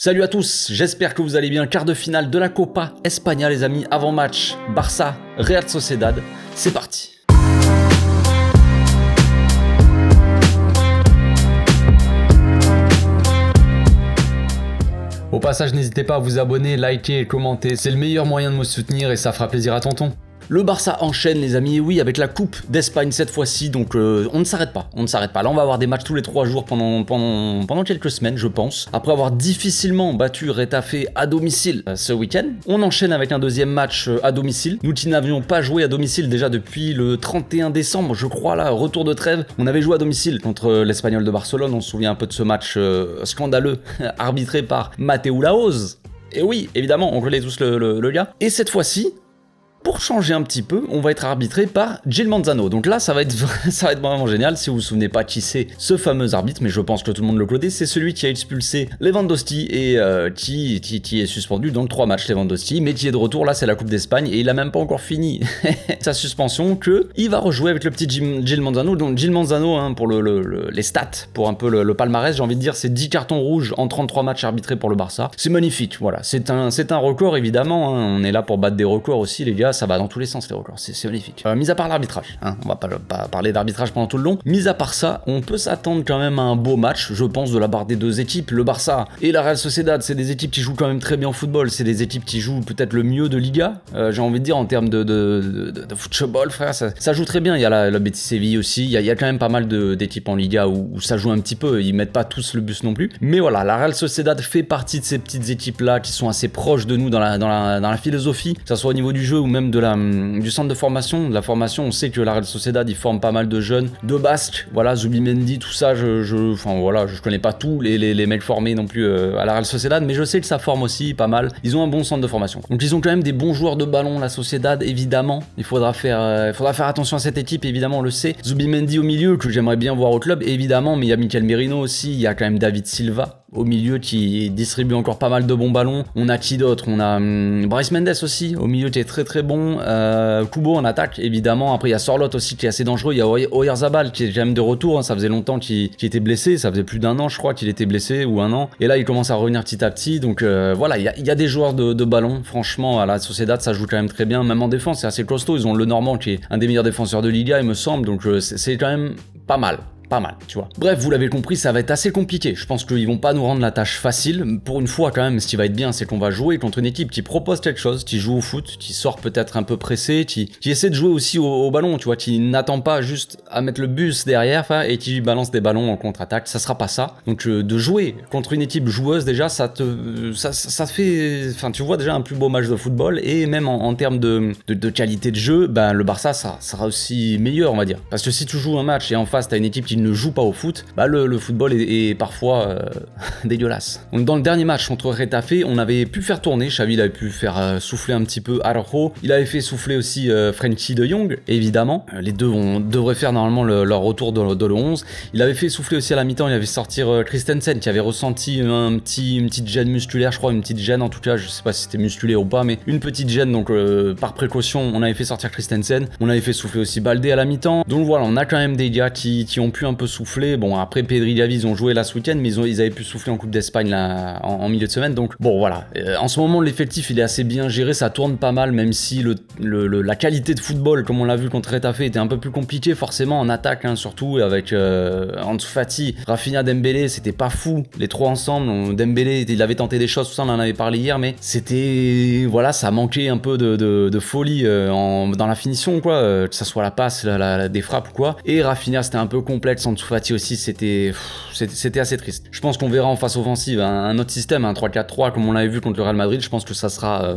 Salut à tous, j'espère que vous allez bien. Quart de finale de la Copa España les amis, avant match Barça Real Sociedad, c'est parti. Au passage, n'hésitez pas à vous abonner, liker et commenter, c'est le meilleur moyen de me soutenir et ça fera plaisir à tonton. Le Barça enchaîne les amis, et oui, avec la Coupe d'Espagne cette fois-ci, donc on ne s'arrête pas, Là on va avoir des matchs tous les 3 jours pendant quelques semaines je pense. Après avoir difficilement battu Retafe à domicile ce week-end, on enchaîne avec un deuxième match à domicile. Nous qui n'avions pas joué à domicile déjà depuis le 31 décembre, je crois là, retour de trêve, on avait joué à domicile contre l'Espagnol de Barcelone, on se souvient un peu de ce match scandaleux, arbitré par Mateu Laoz. Et oui, évidemment, on connaît tous le gars. Et cette fois-ci, pour changer un petit peu, on va être arbitré par Gil Manzano. Donc là, ça va être vraiment génial. Si vous vous souvenez pas qui c'est ce fameux arbitre, mais je pense que tout le monde le connaît, c'est celui qui a expulsé Lewandowski et qui est suspendu dans 3 matchs Lewandowski, mais qui est de retour. Là, c'est la Coupe d'Espagne et il a même pas encore fini sa suspension il va rejouer avec le petit Gil Manzano. Donc Gil Manzano, hein, pour les stats, pour un peu le palmarès, j'ai envie de dire, c'est 10 cartons rouges en 33 matchs arbitrés pour le Barça. C'est magnifique, voilà. C'est un record évidemment. Hein. On est là pour battre des records aussi, les gars. Ça va dans tous les sens les records, c'est magnifique. Mis à part l'arbitrage, hein, on va pas parler d'arbitrage pendant tout le long. Mis à part ça, on peut s'attendre quand même à un beau match, je pense, de la part des deux équipes. Le Barça et la Real Sociedad, c'est des équipes qui jouent quand même très bien au football. C'est des équipes qui jouent peut-être le mieux de Liga. J'ai envie de dire en termes de football, frère, ça joue très bien. Il y a la Betis Séville aussi. Il y a quand même pas mal d'équipes en Liga où ça joue un petit peu. Ils mettent pas tous le bus non plus. Mais voilà, la Real Sociedad fait partie de ces petites équipes là qui sont assez proches de nous dans la philosophie, que ça soit au niveau du jeu ou même du centre de formation. De la formation, on sait que la Real Sociedad, ils forment pas mal de jeunes, de Basques, voilà, Zubimendi, tout ça, je connais pas tous les mecs formés non plus à la Real Sociedad, mais je sais que ça forme aussi pas mal. Ils ont un bon centre de formation. Donc ils ont quand même des bons joueurs de ballon, la Sociedad, évidemment. Il faudra faire attention à cette équipe, évidemment, on le sait. Zubimendi au milieu, que j'aimerais bien voir au club, évidemment, mais il y a Mikel Merino aussi, il y a quand même David Silva au milieu qui distribue encore pas mal de bons ballons. On a qui d'autre? On a Brais Mendes aussi, au milieu qui est très très bon. Kubo en attaque, évidemment. Après, il y a Sorloth aussi qui est assez dangereux. Il y a Oyarzabal qui est quand même de retour. Hein. Ça faisait longtemps qu'il était blessé. Ça faisait plus d'1 an, je crois, qu'il était blessé, ou 1 an. Et là, il commence à revenir petit à petit. Donc voilà, il y a des joueurs de ballon. Franchement, à la Sociedad, ça joue quand même très bien. Même en défense, c'est assez costaud. Ils ont le Normand qui est un des meilleurs défenseurs de Liga, il me semble. Donc c'est quand même pas mal, tu vois. Bref, vous l'avez compris, ça va être assez compliqué. Je pense qu'ils vont pas nous rendre la tâche facile. Pour une fois, quand même, ce qui va être bien, c'est qu'on va jouer contre une équipe qui propose quelque chose, qui joue au foot, qui sort peut-être un peu pressé, qui essaie de jouer aussi au ballon, tu vois, qui n'attend pas juste à mettre le bus derrière, et qui balance des ballons en contre-attaque. Ça sera pas ça. Donc, de jouer contre une équipe joueuse, déjà, ça fait, enfin, tu vois déjà un plus beau match de football, et même en termes de qualité de jeu, ben, le Barça, ça sera aussi meilleur, on va dire. Parce que si tu joues un match et en face, t'as une équipe qui ne joue pas au foot, bah le football est parfois dégueulasse. Donc dans le dernier match contre Retafe, on avait pu faire tourner, Xavi il avait pu faire souffler un petit peu Araujo, il avait fait souffler aussi Frenkie de Jong, évidemment. Les deux devraient faire normalement leur retour de le 11. Il avait fait souffler aussi à la mi-temps, il avait sortir Christensen qui avait ressenti une petite gêne musculaire, je crois, une petite gêne en tout cas, je sais pas si c'était musculaire ou pas, mais une petite gêne, donc par précaution, on avait fait sortir Christensen, on avait fait souffler aussi Baldé à la mi-temps. Donc voilà, on a quand même des gars qui ont pu un peu souffler. Bon, après Pedri Gavi, ils ont joué là ce week-end, mais ils avaient pu souffler en Coupe d'Espagne là, en milieu de semaine. Donc bon, voilà. En ce moment, l'effectif il est assez bien géré, ça tourne pas mal, même si la qualité de football, comme on l'a vu contre Retafe, était un peu plus compliqué forcément en attaque, hein, surtout avec Ansu Fati, Rafinha, Dembélé, c'était pas fou les trois ensemble. Dembélé, il avait tenté des choses, tout ça, on en avait parlé hier, mais c'était, voilà, ça manquait un peu de folie dans la finition, quoi, que ça soit la passe, des frappes ou quoi. Et Rafinha, c'était un peu complexe. Ansu Fati aussi, c'était assez triste. Je pense qu'on verra en phase offensive un autre système, un 3-4-3 comme on l'avait vu contre le Real Madrid. Je pense que ça sera,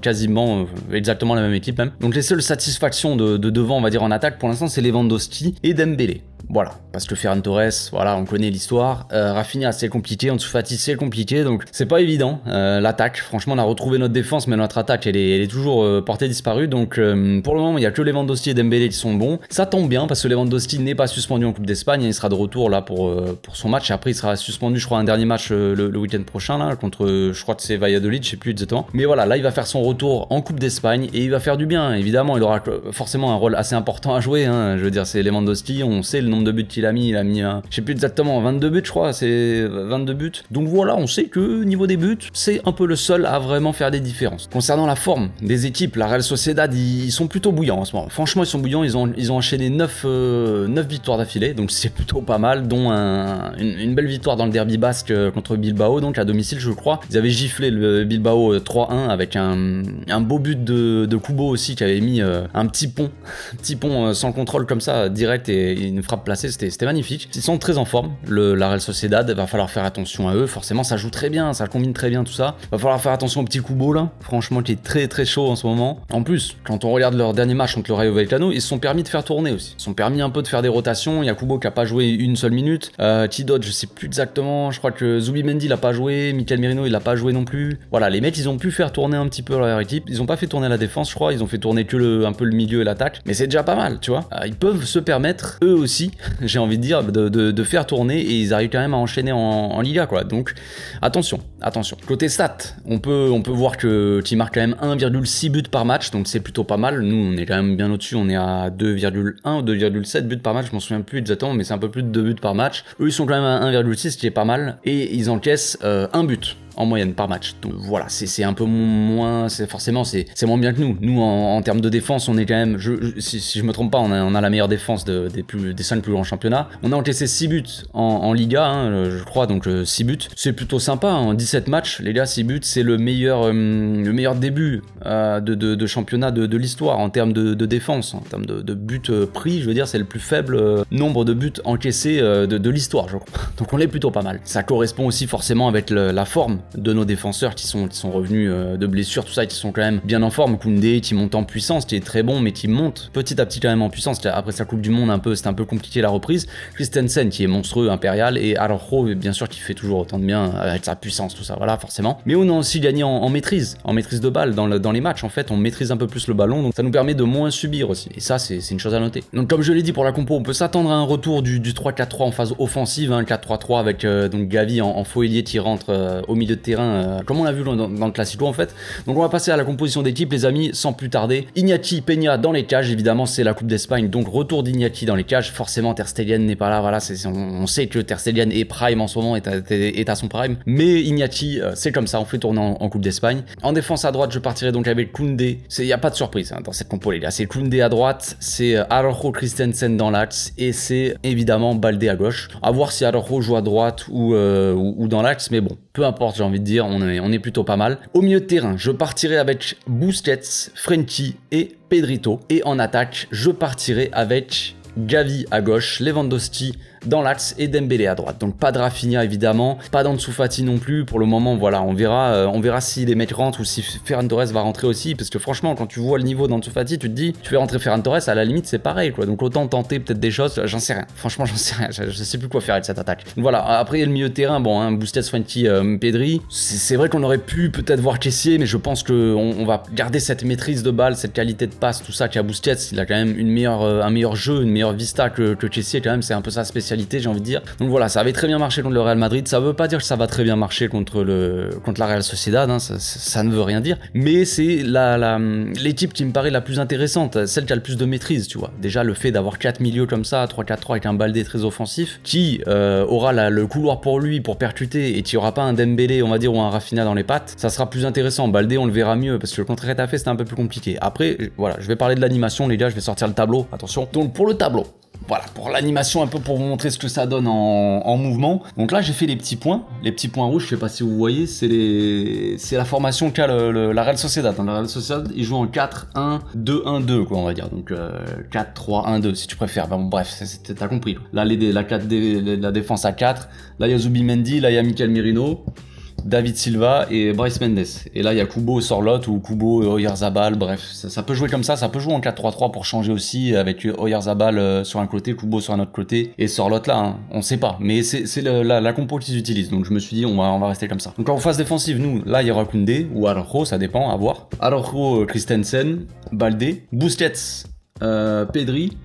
quasiment exactement la même équipe même. Donc les seules satisfactions de devant, on va dire en attaque pour l'instant, c'est Lewandowski et Dembélé. Voilà, parce que Ferran Torres, voilà, on connaît l'histoire. Rafinha, c'est compliqué. Ansu Fati, c'est compliqué. Donc, c'est pas évident. L'attaque, franchement, on a retrouvé notre défense, mais notre attaque, elle est toujours portée disparue. Donc, pour le moment, il y a que Lewandowski et Dembélé qui sont bons. Ça tombe bien, parce que Lewandowski n'est pas suspendu en Coupe d'Espagne. Il sera de retour là pour son match. Et après, il sera suspendu, je crois, un dernier match le week-end prochain, là, contre, je crois que c'est Valladolid, je sais plus exactement. Mais voilà, là, il va faire son retour en Coupe d'Espagne et il va faire du bien. Évidemment, il aura forcément un rôle assez important à jouer. Hein. Je veux dire, c'est Lewandowski, on sait le nombre de buts qu'il a mis. Il a mis, je sais plus exactement, 22 buts, je crois. C'est 22 buts. Donc voilà, on sait que niveau des buts, c'est un peu le seul à vraiment faire des différences. Concernant la forme des équipes, la Real Sociedad, ils sont plutôt bouillants en ce moment. Franchement, ils sont bouillants. Ils ont enchaîné 9 victoires d'affilée, donc c'est plutôt pas mal, dont une belle victoire dans le derby basque contre Bilbao, donc à domicile, je crois. Ils avaient giflé le Bilbao 3-1 avec un beau but de Kubo aussi, qui avait mis un petit pont sans contrôle comme ça, direct, et une frappe placée. C'était magnifique. Ils sont très en forme, la Real Sociedad. Va falloir faire attention à eux. Forcément, ça joue très bien, ça combine très bien tout ça. Va falloir faire attention au petit Kubo là, franchement, qui est très très chaud en ce moment. En plus, quand on regarde leur dernier match contre le Rayo Vallecano, ils se sont permis de faire tourner aussi. Ils se sont permis un peu de faire des rotations. Il y a Kubo qui a pas joué une seule minute. Tidot, je sais plus exactement. Je crois que Zubimendi l'a pas joué. Mikel Merino, il l'a pas joué non plus. Voilà, les mecs, ils ont pu faire tourner un petit peu leur équipe. Ils ont pas fait tourner la défense, je crois. Ils ont fait tourner que un peu le milieu et l'attaque. Mais c'est déjà pas mal, tu vois. Ils peuvent se permettre, eux aussi, j'ai envie de dire, de faire tourner, et ils arrivent quand même à enchaîner en Liga, quoi. Donc, attention. Côté stats, on peut voir que tu marques quand même 1,6 buts par match, donc c'est plutôt pas mal. Nous, on est quand même bien au-dessus, on est à 2,1 ou 2,7 buts par match, je m'en souviens plus exactement, mais c'est un peu plus de 2 buts par match. Eux, ils sont quand même à 1,6, ce qui est pas mal, et ils encaissent un but en moyenne par match. Donc voilà, c'est un peu moins, c'est moins bien que nous. Nous, en termes de défense, on est quand même, si je me trompe pas, on a la meilleure défense des 5 plus grands championnats. On a encaissé 6 buts en Liga, je crois, donc 6 buts. C'est plutôt sympa, en 17 matchs, les gars, 6 buts, c'est le meilleur début de championnat de l'histoire en termes de défense, en termes de buts pris, je veux dire, c'est le plus faible nombre de buts encaissés de l'histoire, je crois. Donc on est plutôt pas mal. Ça correspond aussi forcément avec la forme de nos défenseurs qui sont revenus de blessures, tout ça, qui sont quand même bien en forme. Koundé qui monte en puissance, qui est très bon, mais qui monte petit à petit quand même en puissance. Après sa Coupe du Monde, c'était un peu compliqué la reprise. Christensen qui est monstrueux, impérial, et Araujo, bien sûr, qui fait toujours autant de bien avec sa puissance, tout ça, voilà, forcément. Mais on a aussi gagné en maîtrise de balle dans les matchs. En fait, on maîtrise un peu plus le ballon, donc ça nous permet de moins subir aussi. Et ça, c'est une chose à noter. Donc, comme je l'ai dit pour la compo, on peut s'attendre à un retour du 3-4-3 en phase offensive, 4-3-3 avec donc Gavi en faux ailier qui rentre au milieu de terrain, comme on l'a vu dans le Classico en fait. Donc on va passer à la composition d'équipe, les amis, sans plus tarder. Iñaki Peña dans les cages, évidemment c'est la Coupe d'Espagne, donc retour d'Iñaki dans les cages. Forcément Ter Stegen n'est pas là, voilà, on sait que Ter Stegen est prime en ce moment, est à son prime, mais Iñaki, c'est comme ça, on fait tourner en Coupe d'Espagne. En défense à droite, je partirai donc avec Koundé. Il n'y a pas de surprise dans cette compo, les gars. C'est Koundé à droite, c'est Araujo, Christensen dans l'axe, et c'est évidemment Baldé à gauche. À voir si Araujo joue à droite ou dans l'axe, mais bon, peu importe, j'ai envie de dire, on est plutôt pas mal. Au milieu de terrain, je partirai avec Busquets, Frenkie et Pedrito. Et en attaque, je partirai avec Gavi à gauche, Lewandowski dans l'axe et Dembélé à droite. Donc pas de Rafinha évidemment, pas d'Ansu Fati non plus pour le moment. Voilà, on verra si les mecs rentrent ou si Ferran Torres va rentrer aussi, parce que franchement quand tu vois le niveau d'Ansu Fati, tu te dis tu fais rentrer Ferran Torres, à la limite c'est pareil quoi. Donc autant tenter peut-être des choses, j'en sais rien. Franchement j'en sais rien, je sais plus quoi faire avec cette attaque. Donc voilà, après il y a le milieu de terrain, bon Busquets, Frenkie, Pedri. C'est vrai qu'on aurait pu peut-être voir Kessié, mais je pense que on va garder cette maîtrise de balle, cette qualité de passe, tout ça qu'a Busquets. Il a quand même un meilleur jeu, une meilleure vista que Kessié quand même, c'est un peu sa spécialité, j'ai envie de dire. Donc voilà, ça avait très bien marché contre le Real Madrid, ça veut pas dire que ça va très bien marcher contre la Real Sociedad, hein, ça ne veut rien dire, mais c'est l'équipe qui me paraît la plus intéressante, celle qui a le plus de maîtrise, tu vois. Déjà le fait d'avoir 4 milieux comme ça, 3-4-3 avec un Baldé très offensif, qui aura le couloir pour lui, pour percuter, et qui aura pas un Dembélé, on va dire, ou un Rafinha dans les pattes, ça sera plus intéressant. Baldé, on le verra mieux, parce que le contre Retafe, c'était un peu plus compliqué. Après, voilà, je vais parler de l'animation, les gars, je vais sortir le tableau, attention. Donc pour le tableau, voilà, pour l'animation, un peu pour vous montrer ce que ça donne en mouvement. Donc là, j'ai fait les petits points rouges, je sais pas si vous voyez, c'est la formation qu'a la Real Sociedad. Dans la Real Sociedad, ils jouent en 4-1-2-1-2, quoi, on va dire. Donc 4-3-1-2, si tu préfères. Bon, bref, t'as compris. Là, la défense à 4. Là, il y a Zubimendi, là, il y a Mikel Merino, David Silva et Bryce Mendes. Et là, il y a Kubo Sorloth ou Kubo Oyarzabal. Bref, ça peut jouer comme ça. Ça peut jouer en 4-3-3 pour changer aussi, avec Oyarzabal sur un côté, Kubo sur un autre côté et Sorloth là. Hein, on sait pas. Mais c'est la compo qu'ils utilisent. Donc je me suis dit, on va rester comme ça. Donc en phase défensive, nous, là, il y aura Koundé ou Araujo, ça dépend, à voir. Araujo, Christensen, Baldé, Busquets, Pedri,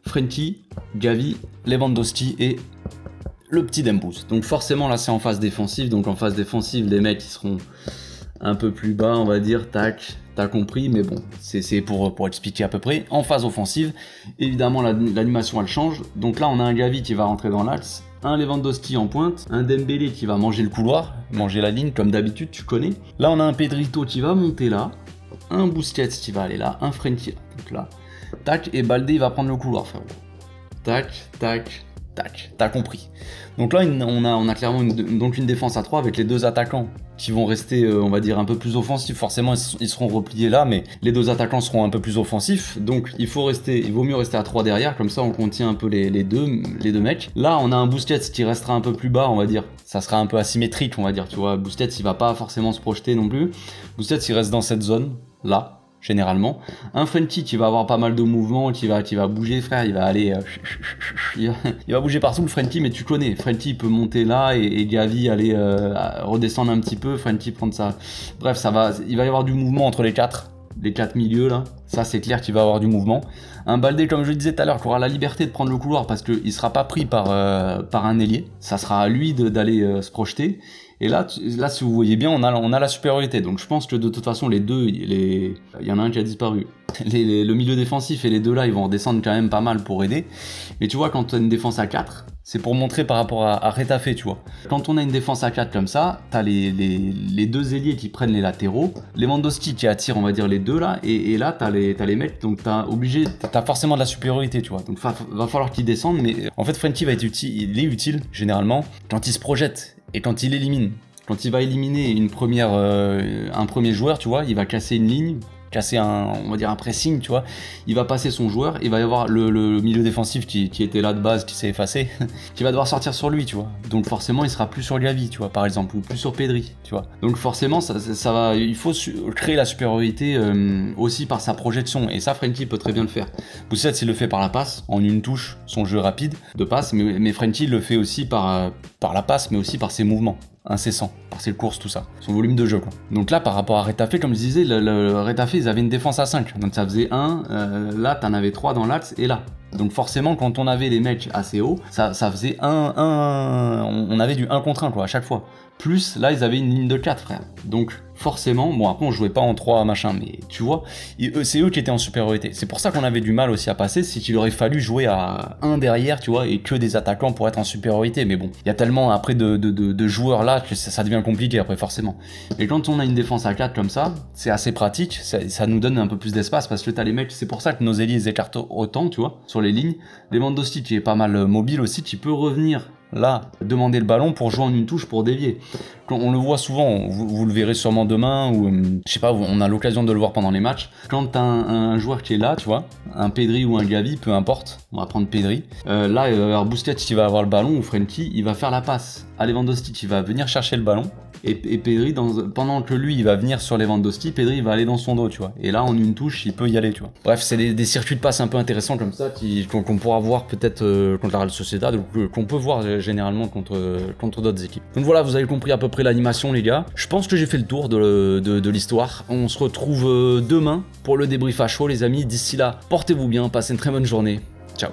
Frenkie, Gavi, Lewandowski et le petit Dembous. Donc forcément là c'est en phase défensive, donc en phase défensive les mecs ils seront un peu plus bas, on va dire, tac, t'as compris, mais bon, c'est pour expliquer à peu près. En phase offensive, évidemment, l'animation, elle change. Donc là, on a un Gavi qui va rentrer dans l'axe, un Lewandowski en pointe, un Dembélé qui va manger le couloir, manger la ligne, comme d'habitude, tu connais. Là, on a un Pedrito qui va monter là, un Busquets qui va aller là, un Frenkie là, donc là, tac, et Baldé, il va prendre le couloir, frérot. Tac, tac, tac, t'as compris. Donc là, on a clairement une défense à 3 avec les deux attaquants qui vont rester, on va dire, un peu plus offensifs. Forcément, ils seront repliés là, mais les deux attaquants seront un peu plus offensifs. Donc il vaut mieux rester à 3 derrière, comme ça on contient un peu les deux mecs. Là, on a un Busquets qui restera un peu plus bas, on va dire. Ça sera un peu asymétrique, on va dire, tu vois. Busquets, il va pas forcément se projeter non plus. Busquets, il reste dans cette zone, là. Généralement, un Frenkie qui va avoir pas mal de mouvements, qui va bouger, frère, il va aller, il va bouger partout le Frenkie, mais tu connais, Frenkie il peut monter là et Gavi aller redescendre un petit peu, Frenkie prendre ça, bref, il va y avoir du mouvement entre les quatre milieux là, ça c'est clair qu'il va y avoir du mouvement. Un Baldé, comme je le disais tout à l'heure, qui aura la liberté de prendre le couloir parce qu'il sera pas pris par un ailier, ça sera à lui d'aller se projeter. Et là, si vous voyez bien, on a la supériorité. Donc je pense que de toute façon, les deux, il y en a un qui a disparu. Le milieu défensif et les deux là, ils vont redescendre quand même pas mal pour aider. Mais tu vois, quand tu as une défense à 4, c'est pour montrer par rapport à Retafe, tu vois. Quand on a une défense à 4 comme ça, t'as les deux ailiers qui prennent les latéraux, Lewandowski qui attire, on va dire, les deux là, et là, t'as les mecs, donc t'as forcément de la supériorité, tu vois. Donc va falloir qu'ils descendent, mais en fait, Frenkie va être utile, il est utile, généralement, quand il se projette. Et quand il élimine, quand il va éliminer un premier joueur, tu vois, il va casser une ligne, casser on va dire un pressing, tu vois, il va passer son joueur, il va y avoir le milieu défensif qui était là de base, qui s'est effacé, qui va devoir sortir sur lui, tu vois. Donc forcément, il sera plus sur Gavi, tu vois, par exemple, ou plus sur Pedri, tu vois. Donc forcément, il faut créer la supériorité aussi par sa projection, et ça, Frenkie peut très bien le faire. Busquets, il le fait par la passe, en une touche, son jeu rapide de passe, mais Frenkie le fait aussi par la passe, mais aussi par ses mouvements incessants, par ses courses, tout ça, son volume de jeu, quoi. Donc là, par rapport à Retafe, comme je disais, le Retafe, ils avaient une défense à 5, donc ça faisait 1, là, t'en avais 3 dans l'axe, et là. Donc forcément, quand on avait les mecs assez hauts, ça faisait on avait du 1 contre 1, quoi, à chaque fois. Plus, là, ils avaient une ligne de 4, frère. Donc, forcément, bon, après, on jouait pas en 3, machin, mais tu vois, c'est eux qui étaient en supériorité. C'est pour ça qu'on avait du mal aussi à passer, c'est qu'il aurait fallu jouer à 1 derrière, tu vois, et que des attaquants pour être en supériorité. Mais bon, il y a tellement, après, de joueurs là, que ça devient compliqué, après, forcément. Et quand on a une défense à 4 comme ça, c'est assez pratique, ça nous donne un peu plus d'espace, parce que t'as les mecs, c'est pour ça que nos ailiers écartent autant, tu vois, sur les lignes. Lewandowski, qui est pas mal mobile aussi, qui peut revenir là, demander le ballon pour jouer en une touche pour dévier. Quand on le voit souvent, vous le verrez sûrement demain, ou je sais pas, on a l'occasion de le voir pendant les matchs. Quand t'as un joueur qui est là, tu vois, un Pedri ou un Gavi, peu importe, on va prendre Pedri. Là, il va y avoir Busquets qui va avoir le ballon, ou Frenkie, il va faire la passe à Lewandowski qui va venir chercher le ballon. Et Pedri, pendant que lui il va venir sur Lewandowski, Pedri il va aller dans son dos, tu vois. Et là en une touche il peut y aller, tu vois. Bref, c'est des circuits de passe un peu intéressants comme ça qu'on pourra voir peut-être contre la Real Sociedad, ou qu'on peut voir généralement contre d'autres équipes. Donc voilà, vous avez compris à peu près l'animation, les gars. Je pense que j'ai fait le tour de l'histoire. On se retrouve demain pour le débrief à chaud, les amis. D'ici là, portez-vous bien, passez une très bonne journée. Ciao.